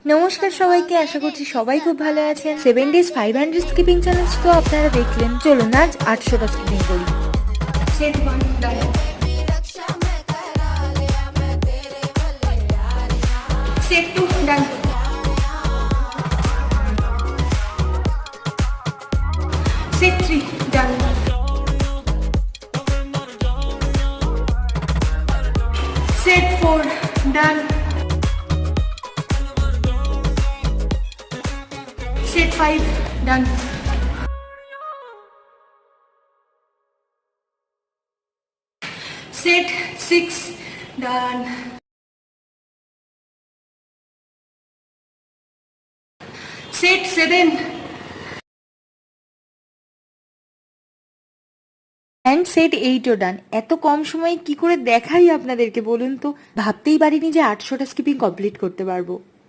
নমস্কার সবাইকে, আশা করছি সবাই খুব ভালো আছেন। 7 days 500 স্কিপিং চ্যালেঞ্জ তো আপনারা দেখলেন। চলুন আজ 800টা স্কিপিং করি। Set one done. Set two done. Set three done. Set four done. Set five done. Set six done. Set seven. And set 8ও ডান। এত কম সময়ে কি করে দেখাই আপনাদেরকে বলুন তো। ভাবতেই পারিনি যে 800টা স্কিপিং কমপ্লিট করতে পারবো।